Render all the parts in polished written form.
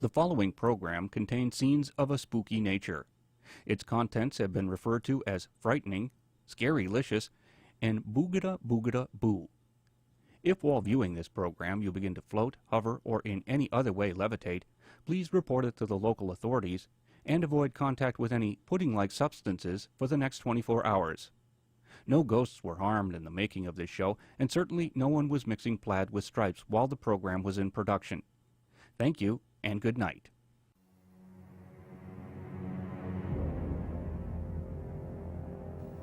The following program contains scenes of a spooky nature. Its contents have been referred to as frightening, scarylicious, and boogada boogada boo. If while viewing this program you begin to float, hover, or in any other way levitate, please report it to the local authorities and avoid contact with any pudding-like substances for the next 24 hours. No ghosts were harmed in the making of this show, and certainly no one was mixing plaid with stripes while the program was in production. Thank you, and good night.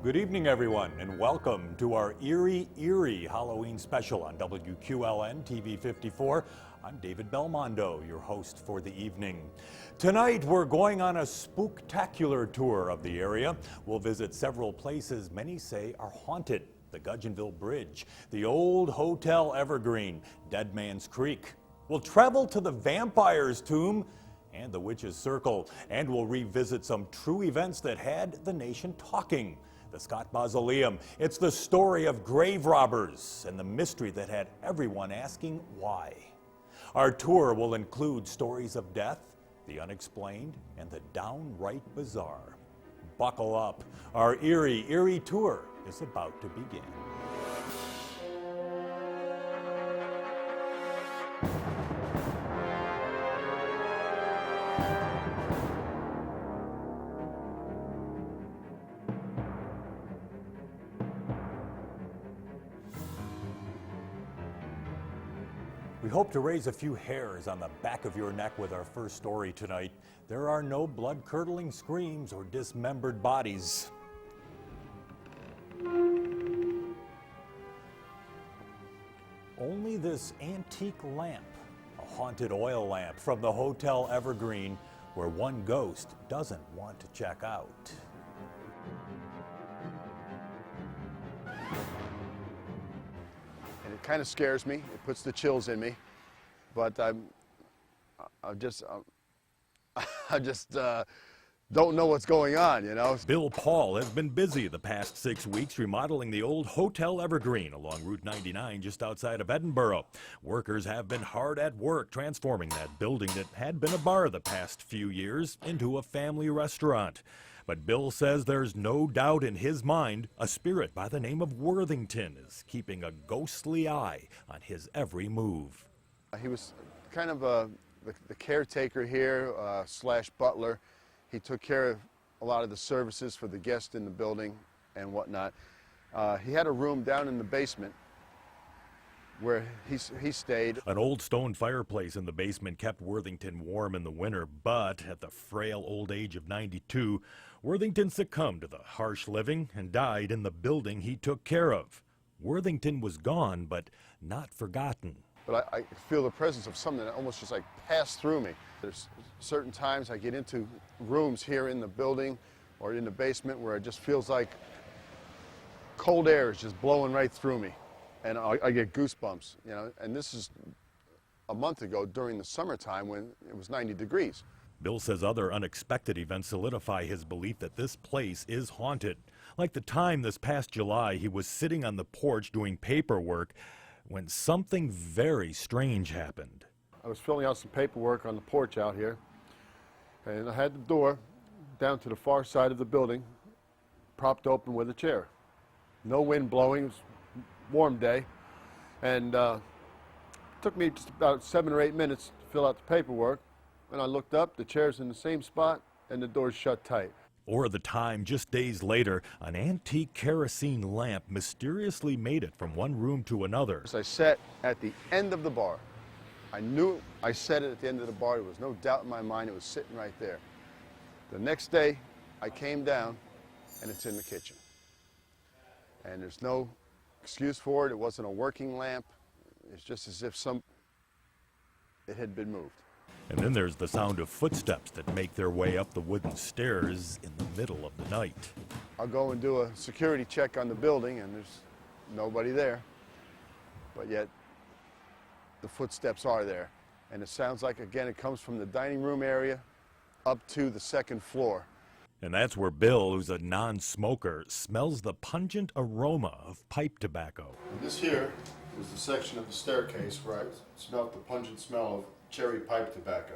Good evening, everyone, and welcome to our Eerie Erie Halloween special on WQLN TV 54. I'm David Belmondo, your host for the evening. Tonight, we're going on a spooktacular tour of the area. We'll visit several places many say are haunted: the Gudgeonville Bridge, the old Hotel Evergreen, Dead Man's Creek. We'll travel to the Vampire's Tomb and the Witch's Circle, and we'll revisit some true events that had the nation talking. The Scott Mausoleum. It's the story of grave robbers and the mystery that had everyone asking why. Our tour will include stories of death, the unexplained, and the downright bizarre. Buckle up. Our Eerie Erie tour is about to begin. We hope to raise a few hairs on the back of your neck with our first story tonight. There are no blood-curdling screams or dismembered bodies. Only this antique lamp, a haunted oil lamp from the Hotel Evergreen, where one ghost doesn't want to check out. And it kind of scares me. It puts the chills in me, but I just don't know what's going on, you know. Bill Paul has been busy the past 6 weeks remodeling the old Hotel Evergreen along Route 99 just outside of Edinburgh. Workers have been hard at work transforming that building that had been a bar the past few years into a family restaurant. But Bill says there's no doubt in his mind a spirit by the name of Worthington is keeping a ghostly eye on his every move. He was kind of the caretaker here, slash butler. He took care of a lot of the services for the guests in the building and whatnot. He had a room down in the basement where he stayed. An old stone fireplace in the basement kept Worthington warm in the winter, but at the frail old age of 92, Worthington succumbed to the harsh living and died in the building he took care of. Worthington was gone, but not forgotten. But I feel the presence of something that almost just like passed through me. There's certain times I get into rooms here in the building or in the basement where it just feels like cold air is just blowing right through me. And I get goosebumps, you know, and this is a month ago during the summertime when it was 90 degrees. Bill says other unexpected events solidify his belief that this place is haunted. Like the time this past July he was sitting on the porch doing paperwork when something very strange happened. I was filling out some paperwork on the porch out here, and I had the door down to the far side of the building propped open with a chair. No wind blowing, it was a warm day, and it took me just about 7 or 8 minutes to fill out the paperwork. When I looked up, the chair's in the same spot and the door's shut tight. Or the time, just days later, an antique kerosene lamp mysteriously made it from one room to another. As I sat at the end of the bar, I knew I set it at the end of the bar. There was no doubt in my mind it was sitting right there. The next day, I came down, and it's in the kitchen. And there's no excuse for it. It wasn't a working lamp. It's just as if it had been moved. And then there's the sound of footsteps that make their way up the wooden stairs in the middle of the night. I'll go and do a security check on the building, and there's nobody there. But yet, the footsteps are there. And it sounds like, again, it comes from the dining room area up to the second floor. And that's where Bill, who's a non-smoker, smells the pungent aroma of pipe tobacco. And this here is the section of the staircase where I smelled the pungent smell of cherry pipe tobacco.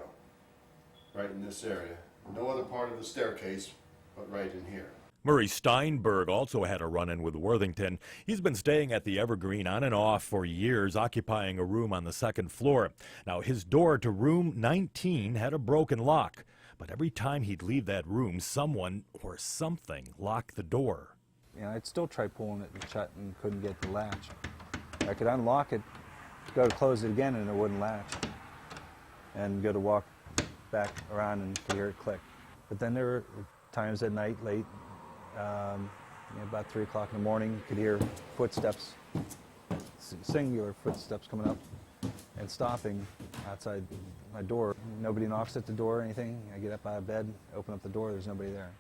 right in this area. No other part of the staircase, but right in here. Murray Steinberg also had a run-in with Worthington. He's been staying at the Evergreen on and off for years, occupying a room on the second floor. Now, his door to room 19 had a broken lock, but every time he'd leave that room, someone or something locked the door. Yeah, I'd still try pulling it shut and couldn't get the latch. I could unlock it, go to close it again, and it wouldn't latch. And go to walk back around and could hear it click. But then there were times at night, late, about 3 o'clock in the morning, you could hear footsteps, singular footsteps coming up and stopping outside my door. Nobody knocks at the door or anything. I get up out of bed, open up the door, there's nobody there.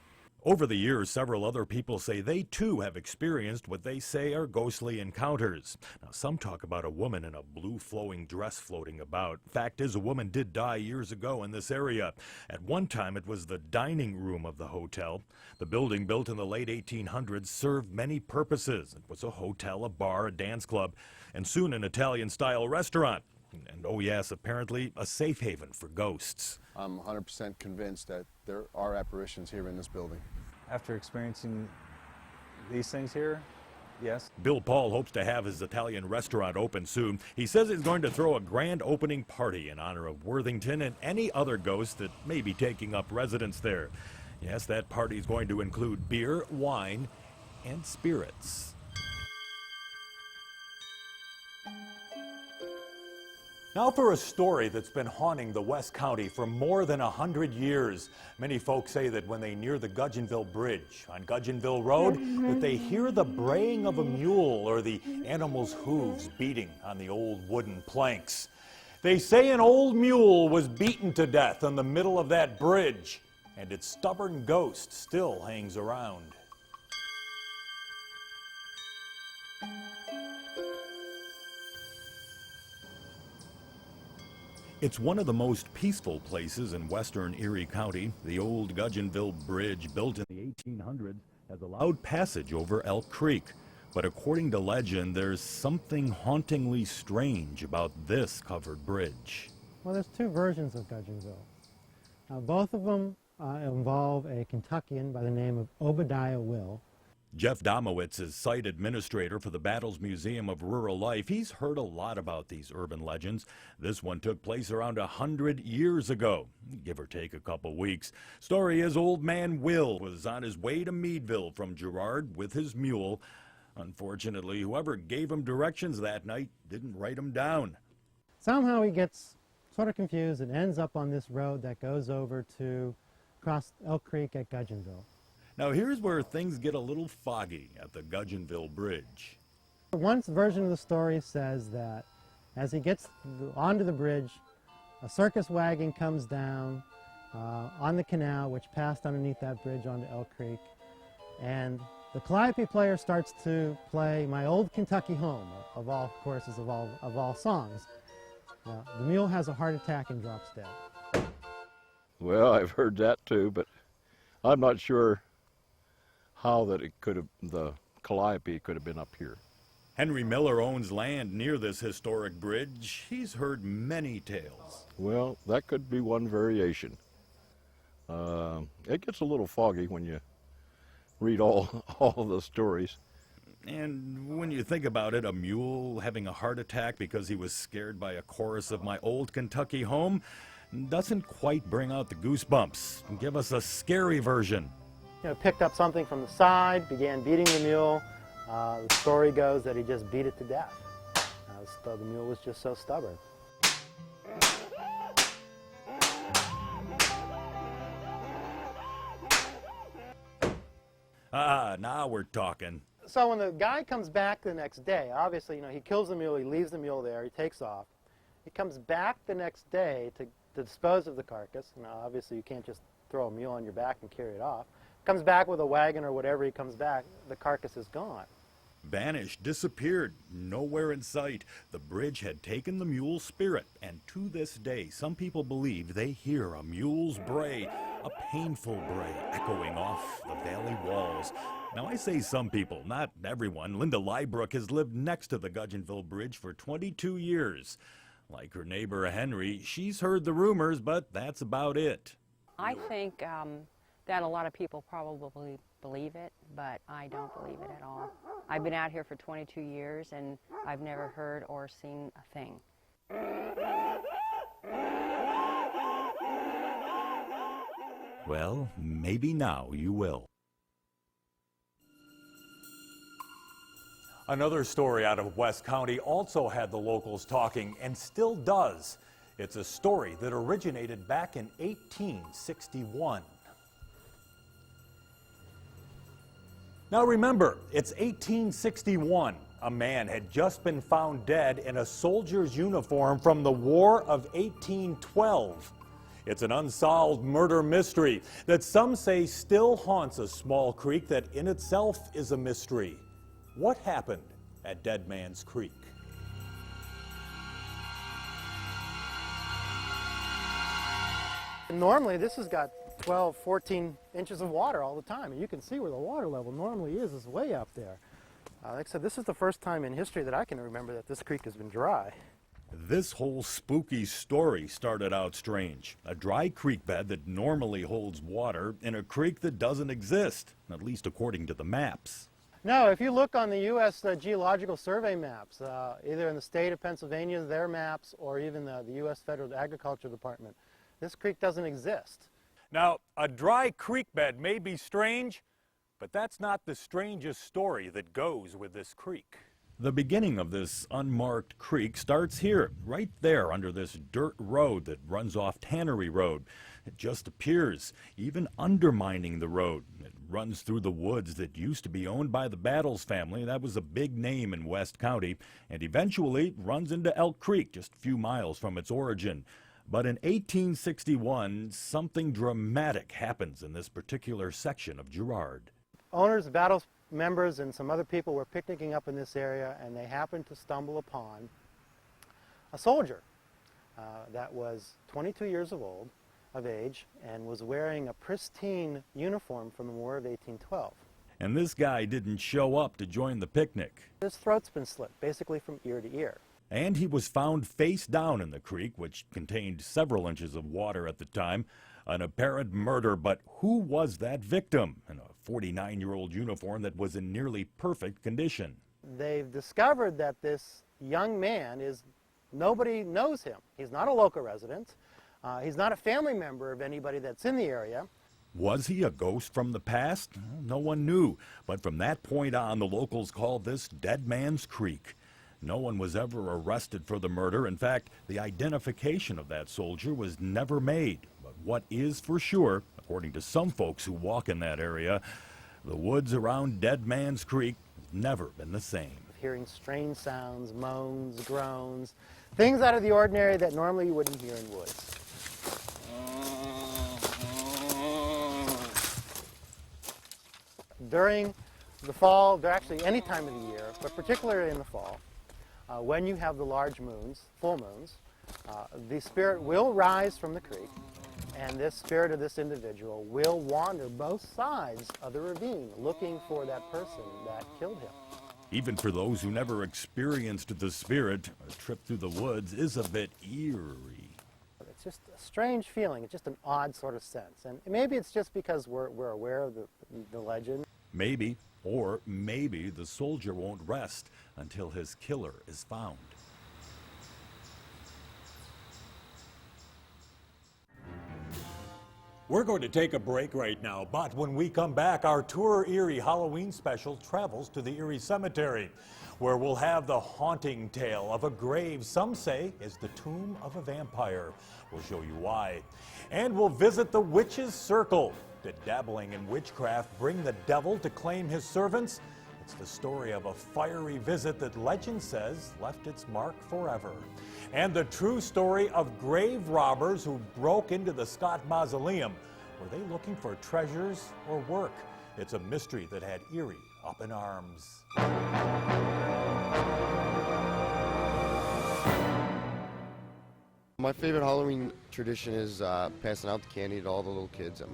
Over the years, several other people say they too have experienced what they say are ghostly encounters. Now, some talk about a woman in a blue flowing dress floating about. Fact is, a woman did die years ago in this area. At one time, it was the dining room of the hotel. The building, built in the late 1800s, served many purposes. It was a hotel, a bar, a dance club, and soon an Italian-style restaurant. And oh yes, apparently a safe haven for ghosts. I'm 100% convinced that there are apparitions here in this building. After experiencing these things here, yes. Bill Paul hopes to have his Italian restaurant open soon. He says he's going to throw a grand opening party in honor of Worthington and any other ghosts that may be taking up residence there. Yes, that party is going to include beer, wine, and spirits. Now for a story that's been haunting the West County for more than 100 years. Many folks say that when they near the Gudgeonville Bridge on Gudgeonville Road, that they hear the braying of a mule or the animal's hooves beating on the old wooden planks. They say an old mule was beaten to death in the middle of that bridge, and its stubborn ghost still hangs around. It's one of the most peaceful places in western Erie County. The old Gudgeonville Bridge, built in the 1800s, has allowed passage over Elk Creek. But according to legend, there's something hauntingly strange about this covered bridge. Well, there's two versions of Gudgeonville. Both of them involve a Kentuckian by the name of Obadiah Will. Jeff Domowitz is site administrator for the Battles Museum of Rural Life. He's heard a lot about these urban legends. This one took place around 100 years ago, give or take a couple weeks. Story is Old Man Will was on his way to Meadville from Girard with his mule. Unfortunately, whoever gave him directions that night didn't write them down. Somehow he gets sort of confused and ends up on this road that goes over to cross Elk Creek at Gudgeonville. Now here's where things get a little foggy at the Gudgeonville Bridge. One version of the story says that as he gets onto the bridge, a circus wagon comes down on the canal, which passed underneath that bridge onto Elk Creek, and the calliope player starts to play My Old Kentucky Home, of all courses, of all songs. The mule has a heart attack and drops dead. Well, I've heard that too, but I'm not sure how that it could have, the calliope could have been up here. Henry Miller owns land near this historic bridge. He's heard many tales. Well, that could be one variation. It gets a little foggy when you read all the stories. And when you think about it, a mule having a heart attack because he was scared by a chorus of My Old Kentucky Home doesn't quite bring out the goosebumps. Give us a scary version. Picked up something from the side, began beating the mule. The story goes that he just beat it to death. The mule was just so stubborn. Now we're talking. So when the guy comes back the next day, obviously, he kills the mule, he leaves the mule there, he takes off. He comes back the next day to dispose of the carcass. Now, obviously, you can't just throw a mule on your back and carry it off. Comes back with a wagon or whatever, he comes back, the carcass is gone. Vanished, disappeared, nowhere in sight. The bridge had taken the mule's spirit, and to this day, some people believe they hear a mule's bray, a painful bray echoing off the valley walls. Now, I say some people, not everyone. Linda Liebrook has lived next to the Gudgeonville Bridge for 22 years. Like her neighbor Henry, she's heard the rumors, but that's about it. I think that a lot of people probably believe it, but I don't believe it at all. I've been out here for 22 years and I've never heard or seen a thing. Well, maybe now you will. Another story out of West County also had the locals talking, and still does. It's a story that originated back in 1861. Now remember, it's 1861. A man had just been found dead in a soldier's uniform from the War of 1812. It's an unsolved murder mystery that some say still haunts a small creek that in itself is a mystery. What happened at Dead Man's Creek? Normally this has got 12, 14 inches of water all the time, and you can see where the water level normally is way up there. Like I said, this is the first time in history that I can remember that this creek has been dry. This whole spooky story started out strange. A dry creek bed that normally holds water in a creek that doesn't exist, at least according to the maps. No, if you look on the U.S. Geological Survey maps, either in the state of Pennsylvania, their maps, or even the U.S. Federal Agriculture Department, this creek doesn't exist. Now, a dry creek bed may be strange, but that's not the strangest story that goes with this creek. The beginning of this unmarked creek starts here, right there under this dirt road that runs off Tannery Road. It just appears, even undermining the road. It runs through the woods that used to be owned by the Battles family. That was a big name in West County, and eventually runs into Elk Creek, just a few miles from its origin. But in 1861, something dramatic happens in this particular section of Girard. Owners, Battles members, and some other people were picnicking up in this area, and they happened to stumble upon a soldier that was 22 years of age and was wearing a pristine uniform from the War of 1812. And this guy didn't show up to join the picnic. His throat's been slit, basically from ear to ear. And he was found face down in the creek, which contained several inches of water at the time. An apparent murder, but who was that victim in a 49-year-old uniform that was in nearly perfect condition? They've discovered that this young man nobody knows him. He's not a local resident. He's not a family member of anybody that's in the area. Was he a ghost from the past? No one knew. But from that point on, the locals called this Dead Man's Creek. No one was ever arrested for the murder. In fact, the identification of that soldier was never made. But what is for sure, according to some folks who walk in that area, the woods around Dead Man's Creek have never been the same. Hearing strange sounds, moans, groans, things out of the ordinary that normally you wouldn't hear in woods. During the fall, actually any time of the year, but particularly in the fall, when you have the large moons, full moons, the spirit will rise from the creek, and this spirit of this individual will wander both sides of the ravine looking for that person that killed him. Even for those who never experienced the spirit, a trip through the woods is a bit eerie. It's just a strange feeling. It's just an odd sort of sense. And maybe it's just because we're aware of the legend. Maybe, or maybe the soldier won't rest until his killer is found. We're going to take a break right now, but when we come back, our Tour Erie Halloween special travels to the Erie Cemetery, where we'll have the haunting tale of a grave some say is the tomb of a vampire. We'll show you why. And we'll visit the Witch's Circle. Did dabbling in witchcraft bring the devil to claim his servants? It's the story of a fiery visit that legend says left its mark forever. And the true story of grave robbers who broke into the Scott Mausoleum. Were they looking for treasures or work? It's a mystery that had Erie up in arms. My favorite Halloween tradition is passing out the candy to all the little kids on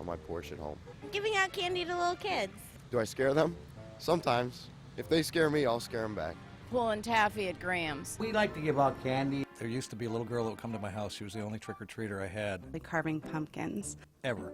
my porch at home. Giving out candy to little kids. Do I scare them? Sometimes. If they scare me, I'll scare them back. Pulling taffy at Graham's. We like to give out candy. There used to be a little girl that would come to my house. She was the only trick-or-treater I had. Carving pumpkins. Ever.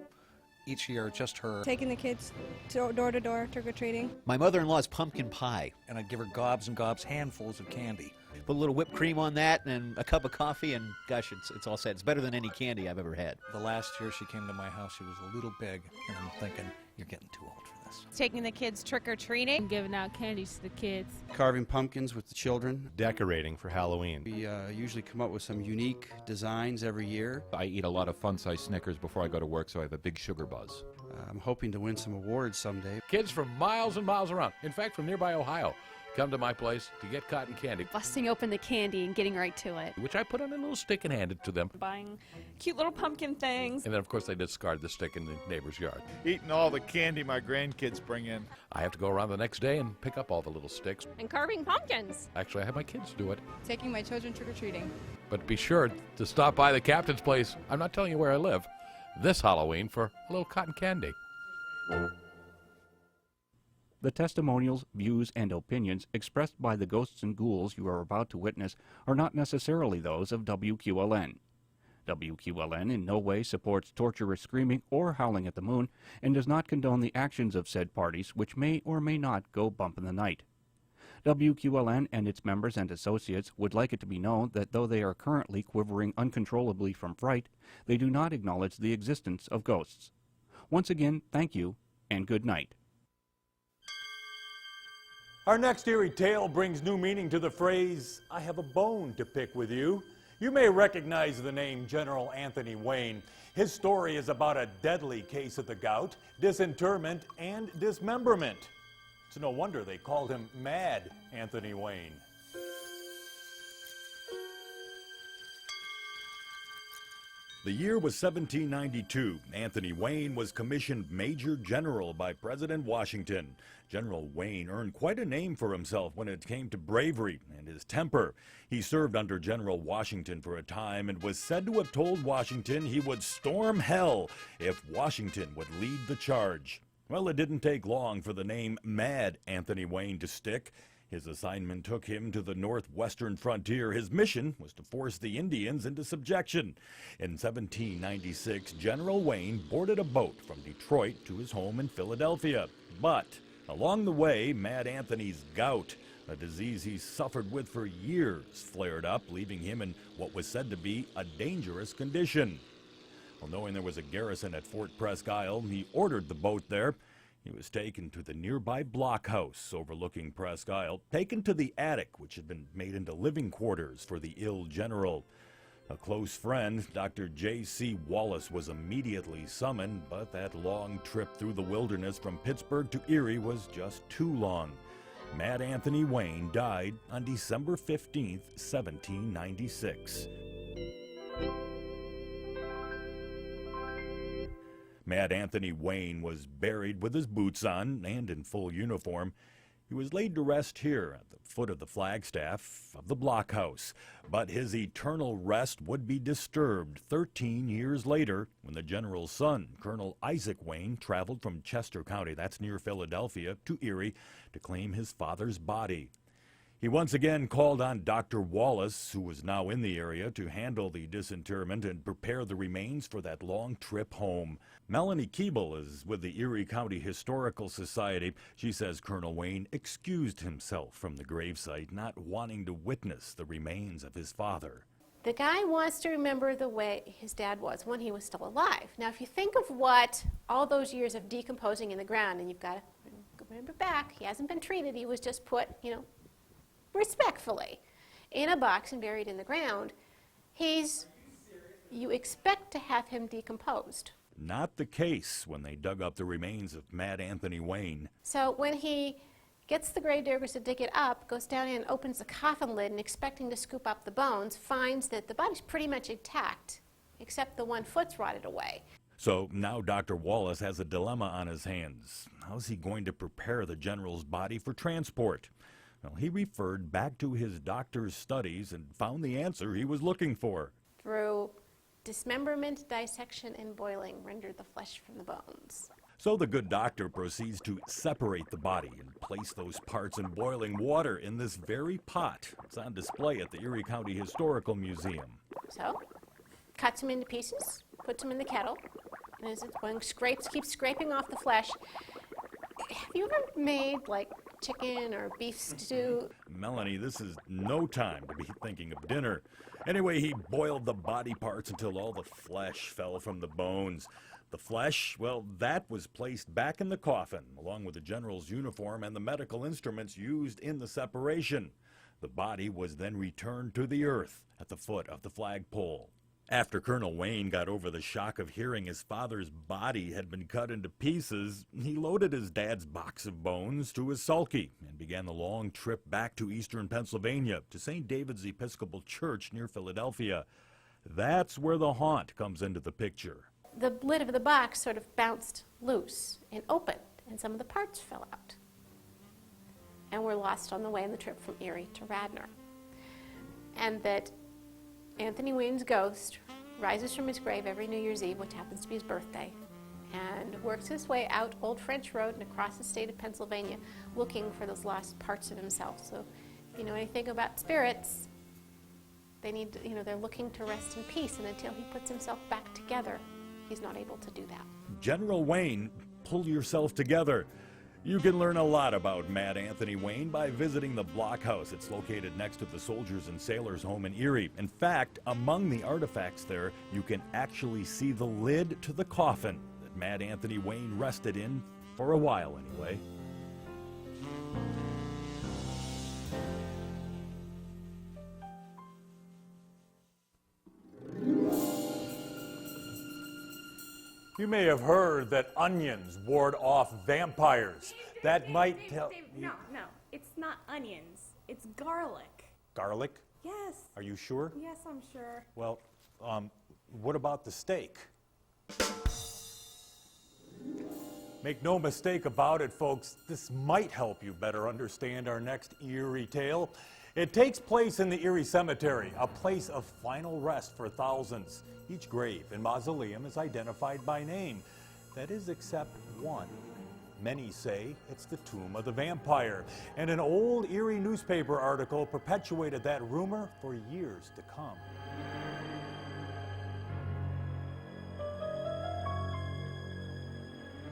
Each year, just her. Taking the kids door to door, trick-or-treating. My mother-in-law's pumpkin pie. And I'd give her gobs and gobs, handfuls of candy. Put a little whipped cream on that and a cup of coffee, and gosh, it's all set. It's better than any candy I've ever had. The last year she came to my house, she was a little big, and I'm thinking, you're getting too old for this. Taking the kids trick-or-treating. Giving out candies to the kids. Carving pumpkins with the children. Decorating for Halloween. We usually come up with some unique designs every year. I eat a lot of fun-sized Snickers before I go to work, so I have a big sugar buzz. I'm hoping to win some awards someday. Kids from miles and miles around, in fact from nearby Ohio, come to my place to get cotton candy. Busting open the candy and getting right to it. Which I put on a little stick and handed to them. Buying cute little pumpkin things. And then, of course, they discard the stick in the neighbor's yard. Eating all the candy my grandkids bring in. I have to go around the next day and pick up all the little sticks. And carving pumpkins. Actually, I have my kids do it. Taking my children trick-or-treating. But be sure to stop by the captain's place. I'm not telling you where I live. This Halloween for a little cotton candy. The testimonials, views, and opinions expressed by the ghosts and ghouls you are about to witness are not necessarily those of WQLN. WQLN in no way supports torturous screaming or howling at the moon and does not condone the actions of said parties which may or may not go bump in the night. WQLN and its members and associates would like it to be known that though they are currently quivering uncontrollably from fright, they do not acknowledge the existence of ghosts. Once again, thank you, and good night. Our next eerie tale brings new meaning to the phrase, I have a bone to pick with you. You may recognize the name General Anthony Wayne. His story is about a deadly case of the gout, disinterment, and dismemberment. It's no wonder they called him Mad Anthony Wayne. The year was 1792. Anthony Wayne was commissioned Major General by President Washington. General Wayne earned quite a name for himself when it came to bravery and his temper. He served under General Washington for a time and was said to have told Washington he would storm hell if Washington would lead the charge. Well, it didn't take long for the name Mad Anthony Wayne to stick. His assignment took him to the northwestern frontier. His mission was to force the Indians into subjection. In 1796, General Wayne boarded a boat from Detroit to his home in Philadelphia. But along the way, Mad Anthony's gout, a disease he suffered with for years, flared up, leaving him in what was said to be a dangerous condition. Well, knowing there was a garrison at Fort Presque Isle, he ordered the boat there. He was taken to the nearby blockhouse overlooking Presque Isle, taken to the attic, which had been made into living quarters for the ill general. A close friend, Dr. J.C. Wallace, was immediately summoned, but that long trip through the wilderness from Pittsburgh to Erie was just too long. Mad Anthony Wayne died on December 15, 1796. Mad Anthony Wayne was buried with his boots on and in full uniform. He was laid to rest here at the foot of the flagstaff of the blockhouse. But his eternal rest would be disturbed 13 years later when the general's son, Colonel Isaac Wayne, traveled from Chester County, that's near Philadelphia, to Erie to claim his father's body. He once again called on Dr. Wallace, who was now in the area, to handle the disinterment and prepare the remains for that long trip home. Melanie Keeble is with the Erie County Historical Society. She says Colonel Wayne excused himself from the gravesite, not wanting to witness the remains of his father. The guy wants to remember the way his dad was when he was still alive. Now, if you think of what all those years of decomposing in the ground, and you've got to remember back, he hasn't been treated, he was just put, respectfully in a box and buried in the ground. You expect to have him decomposed. Not the case when they dug up the remains of Mad Anthony Wayne. So when he gets the grave diggers to dig it up, goes down in and opens the coffin lid and expecting to scoop up the bones, finds that the body's pretty much intact, except the one foot's rotted away. So now Dr. Wallace has a dilemma on his hands. How's he going to prepare the general's body for transport? Well, he referred back to his doctor's studies and found the answer he was looking for. Through dismemberment, dissection, and boiling rendered the flesh from the bones. So the good doctor proceeds to separate the body and place those parts in boiling water in this very pot. It's on display at the Erie County Historical Museum. So, cuts them into pieces, puts them in the kettle, and as it's going, keeps scraping off the flesh. Have you ever made like chicken or beef stew? Melanie, this is no time to be thinking of dinner. Anyway, he boiled the body parts until all the flesh fell from the bones. The flesh, well, that was placed back in the coffin, along with the general's uniform and the medical instruments used in the separation. The body was then returned to the earth at the foot of the flagpole. After Colonel Wayne got over the shock of hearing his father's body had been cut into pieces, he loaded his dad's box of bones to his sulky and began the long trip back to eastern Pennsylvania to St. David's Episcopal Church near Philadelphia. That's where the haunt comes into the picture. The lid of the box sort of bounced loose and opened, and some of the parts fell out and were lost on the way in the trip from Erie to Radnor. And that Anthony Wayne's ghost rises from his grave every New Year's Eve, which happens to be his birthday, and works his way out Old French Road and across the state of Pennsylvania looking for those lost parts of himself. So if you know anything about spirits, they need to, they're looking to rest in peace, and until he puts himself back together, he's not able to do that. General Wayne, pull yourself together. You can learn a lot about Mad Anthony Wayne by visiting the blockhouse. It's located next to the Soldiers and Sailors Home in Erie. In fact, among the artifacts there, you can actually see the lid to the coffin that Mad Anthony Wayne rested in, for a while anyway. You may have heard that onions ward off vampires. That might tell you... No, it's not onions. It's garlic. Garlic? Yes. Are you sure? Yes, I'm sure. Well, what about the steak? Make no mistake about it, folks, this might help you better understand our next eerie tale. It takes place in the Erie Cemetery, a place of final rest for thousands. Each grave and mausoleum is identified by name. That is, except one. Many say it's the tomb of the vampire, and an old Erie newspaper article perpetuated that rumor for years to come.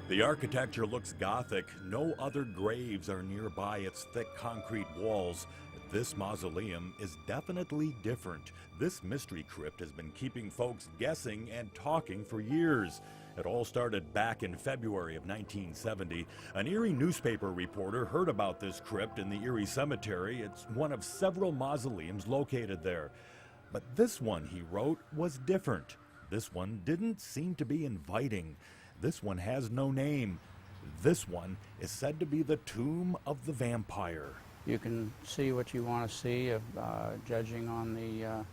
The architecture looks Gothic. No other graves are nearby its thick concrete walls. This mausoleum is definitely different. This mystery crypt has been keeping folks guessing and talking for years. It all started back in February of 1970. An Erie newspaper reporter heard about this crypt in the Erie Cemetery. It's one of several mausoleums located there. But this one, he wrote, was different. This one didn't seem to be inviting. This one has no name. This one is said to be the tomb of the vampire. You can see what you want to see, judging on the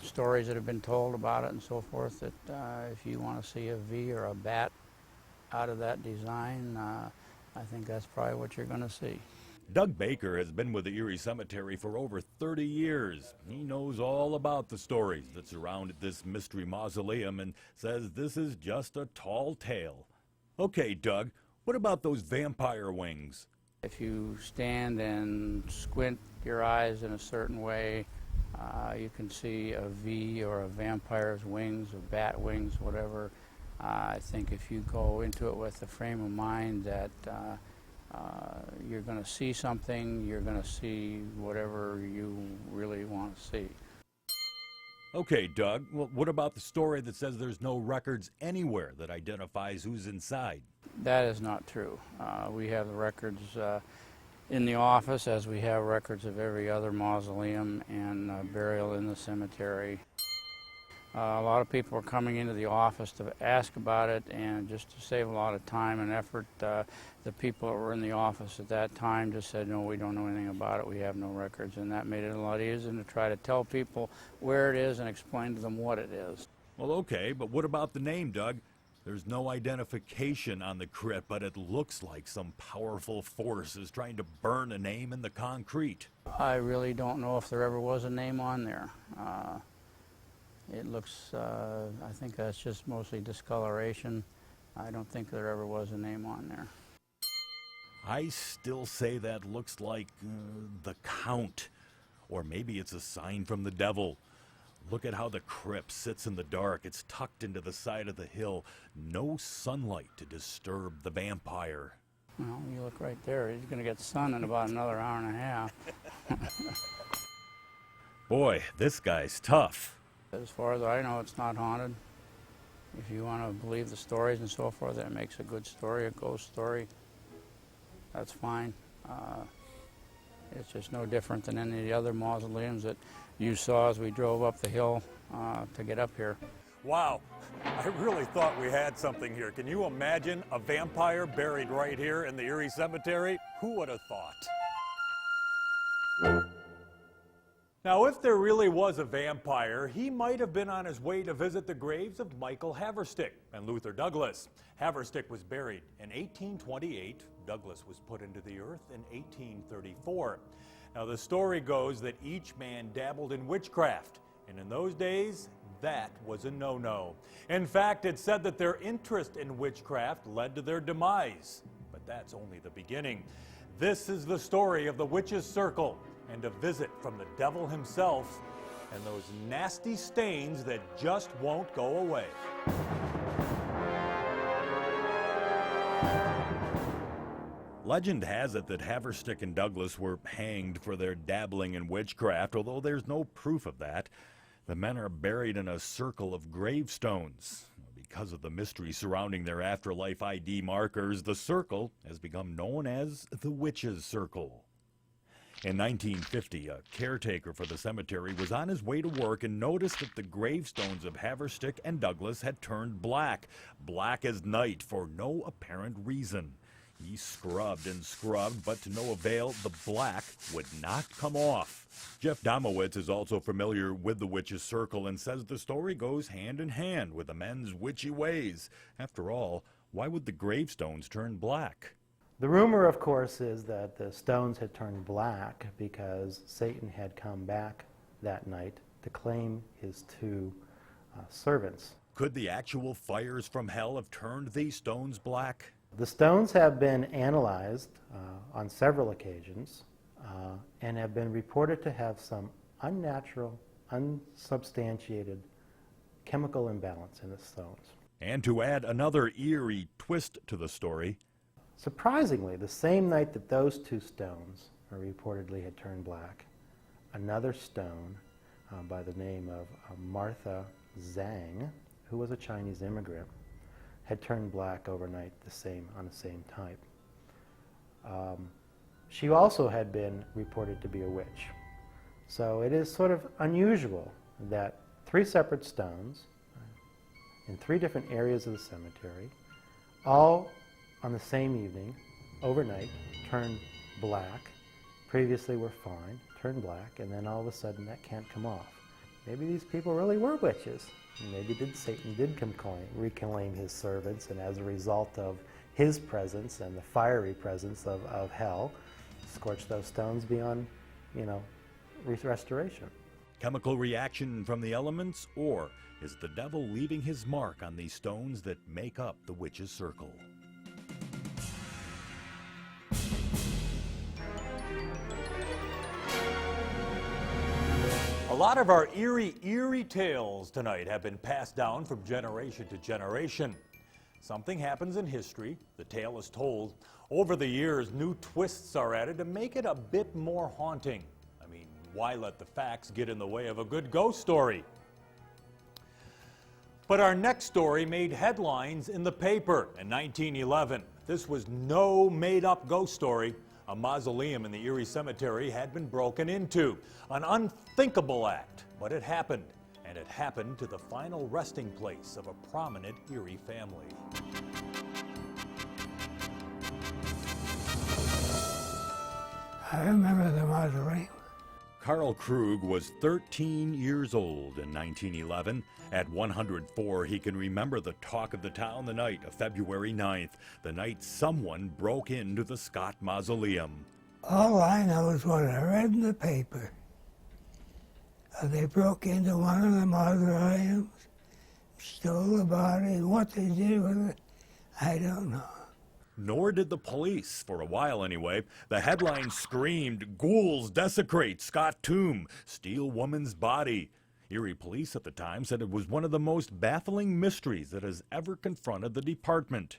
stories that have been told about it and so forth. That if you want to see a V or a bat out of that design, I think that's probably what you're going to see. Doug Baker has been with the Erie Cemetery for over 30 years. He knows all about the stories that surrounded this mystery mausoleum and says this is just a tall tale. Okay, Doug, what about those vampire wings? If you stand and squint your eyes in a certain way, you can see a V or a vampire's wings, or bat wings, whatever. I think if you go into it with the frame of mind that you're going to see something, you're going to see whatever you really want to see. Okay, Doug, well, what about the story that says there's no records anywhere that identifies who's inside? That is not true. We have the records in the office, as we have records of every other mausoleum and burial in the cemetery. A lot of people are coming into the office to ask about it, and just to save a lot of time and effort, the people that were in the office at that time just said, no, we don't know anything about it, we have no records, and that made it a lot easier to try to tell people where it is and explain to them what it is. Well, okay, but what about the name, Doug? There's no identification on the crypt, but it looks like some powerful force is trying to burn a name in the concrete. I really don't know if there ever was a name on there. It looks, I think that's just mostly discoloration. I don't think there ever was a name on there. I still say that looks like the Count, or maybe it's a sign from the devil. Look at how the crypt sits in the dark. It's tucked into the side of the hill. No sunlight to disturb the vampire. Well, you look right there. He's going to get sun in about another hour and a half. Boy, this guy's tough. As far as I know, it's not haunted. If you want to believe the stories and so forth, that makes a good story, a ghost story. That's fine. It's just no different than any of the other mausoleums that you saw as we drove up the hill to get up here. Wow, I really thought we had something here. Can you imagine a vampire buried right here in the Erie Cemetery? Who would have thought? Now, if there really was a vampire, he might have been on his way to visit the graves of Michael Haverstick and Luther Douglas. Haverstick was buried in 1828. Douglas was put into the earth in 1834. Now, the story goes that each man dabbled in witchcraft, and in those days, that was a no-no. In fact, it's said that their interest in witchcraft led to their demise. But that's only the beginning. This is the story of the Witch's Circle, and a visit from the devil himself, and those nasty stains that just won't go away. Legend has it that Haverstick and Douglas were hanged for their dabbling in witchcraft, although there's no proof of that. The men are buried in a circle of gravestones. Because of the mystery surrounding their afterlife ID markers, the circle has become known as the Witch's Circle. In 1950, a caretaker for the cemetery was on his way to work and noticed that the gravestones of Haverstick and Douglas had turned black, black as night, for no apparent reason. He scrubbed and scrubbed, but to no avail, the black would not come off. Jeff Domowitz is also familiar with the Witch's Circle and says the story goes hand in hand with the men's witchy ways. After all, why would the gravestones turn black? The rumor, of course, is that the stones had turned black because Satan had come back that night to claim his two servants. Could the actual fires from hell have turned these stones black? The stones have been analyzed on several occasions and have been reported to have some unnatural, unsubstantiated chemical imbalance in the stones. And to add another eerie twist to the story, surprisingly, the same night that those two stones reportedly had turned black, another stone by the name of Martha Zhang, who was a Chinese immigrant, had turned black overnight on the same type. She also had been reported to be a witch. So it is sort of unusual that three separate stones in three different areas of the cemetery, all on the same evening, overnight, turned black. Previously were fine, turned black, and then all of a sudden that can't come off. Maybe these people really were witches. Maybe Satan did reclaim his servants, and as a result of his presence and the fiery presence of hell, scorch those stones beyond, restoration. Chemical reaction from the elements, or is the devil leaving his mark on these stones that make up the Witch's Circle? A lot of our eerie tales tonight have been passed down from generation to generation. Something happens in history, the tale is told. Over the years, new twists are added to make it a bit more haunting. I mean, why let the facts get in the way of a good ghost story? But our next story made headlines in the paper in 1911. This was no made-up ghost story. A mausoleum in the Erie Cemetery had been broken into. An unthinkable act, but it happened. And it happened to the final resting place of a prominent Erie family. I remember the mausoleum. Carl Krug was 13 years old in 1911. At 104, he can remember the talk of the town the night of February 9th, the night someone broke into the Scott Mausoleum. All I know is what I read in the paper. They broke into one of the mausoleums, stole the body, what they did with it, I don't know. Nor did the police, for a while anyway. The headline screamed, "Ghouls desecrate Scott tomb, steal woman's body." Erie police at the time said it was one of the most baffling mysteries that has ever confronted the department.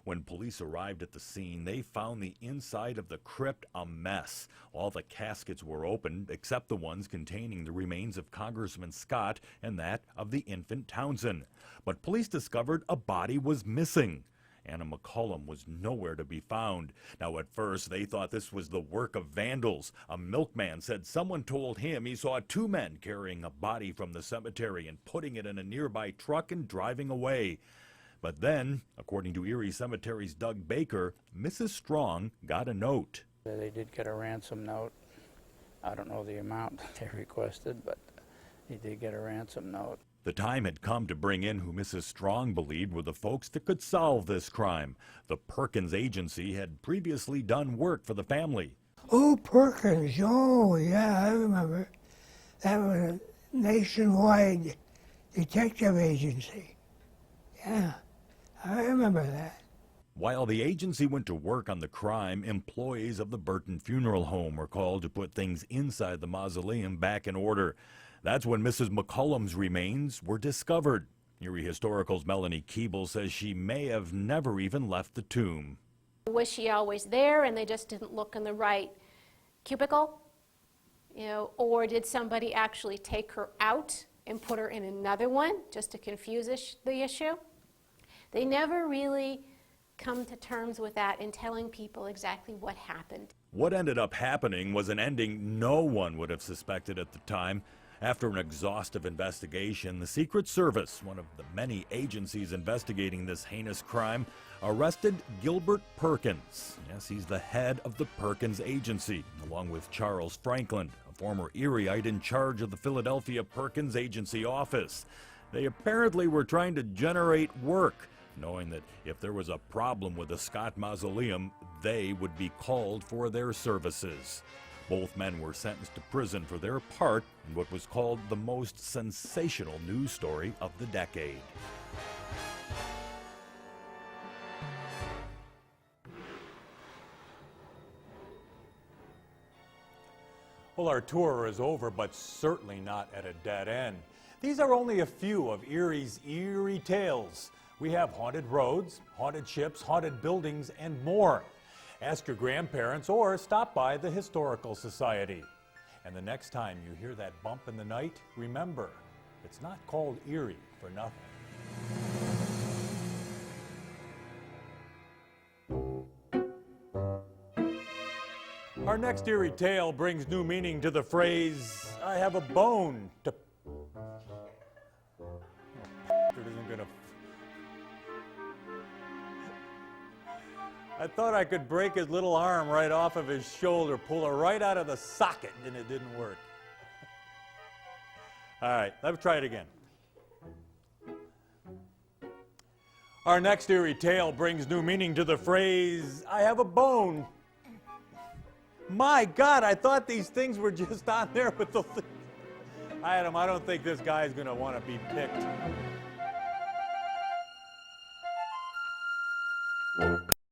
When police arrived at the scene, they found the inside of the crypt a mess. All the caskets were opened, except the ones containing the remains of Congressman Scott and that of the infant Townsend. But police discovered a body was missing. Anna McCullum was nowhere to be found. Now, at first, they thought this was the work of vandals. A milkman said someone told him he saw two men carrying a body from the cemetery and putting it in a nearby truck and driving away. But then, according to Erie Cemetery's Doug Baker, Mrs. Strong got a note. They did get a ransom note. I don't know the amount they requested, but they did get a ransom note. The time had come to bring in who Mrs. Strong believed were the folks that could solve this crime. The Perkins Agency had previously done work for the family. Oh, Perkins, oh, yeah, I remember. That was a nationwide detective agency. Yeah, I remember that. While the agency went to work on the crime, employees of the Burton Funeral Home were called to put things inside the mausoleum back in order. That's when Mrs. McCullum's remains were discovered. Erie Historical's Melanie Keeble says she may have never even left the tomb. Was she always there and they just didn't look in the right cubicle? Or did somebody actually take her out and put her in another one just to confuse the issue? They never really come to terms with that in telling people exactly what happened. What ended up happening was an ending no one would have suspected at the time. After an exhaustive investigation, the Secret Service, one of the many agencies investigating this heinous crime, arrested Gilbert Perkins. Yes, he's the head of the Perkins Agency, along with Charles Franklin, a former Erieite in charge of the Philadelphia Perkins Agency office. They apparently were trying to generate work, knowing that if there was a problem with the Scott Mausoleum, they would be called for their services. Both men were sentenced to prison for their part in what was called the most sensational news story of the decade. Well, our tour is over, but certainly not at a dead end. These are only a few of Erie's eerie tales. We have haunted roads, haunted ships, haunted buildings, and more. Ask your grandparents or stop by the Historical Society. And the next time you hear that bump in the night, remember, it's not called Eerie for nothing. Our next eerie tale brings new meaning to the phrase, "I have a bone to..." isn't gonna... I thought I could break his little arm right off of his shoulder, pull her right out of the socket, and it didn't work. All right, let's try it again. Our next eerie tale brings new meaning to the phrase, "I have a bone." My God, I thought these things were just on there with the... Adam, I don't think this guy's going to want to be picked.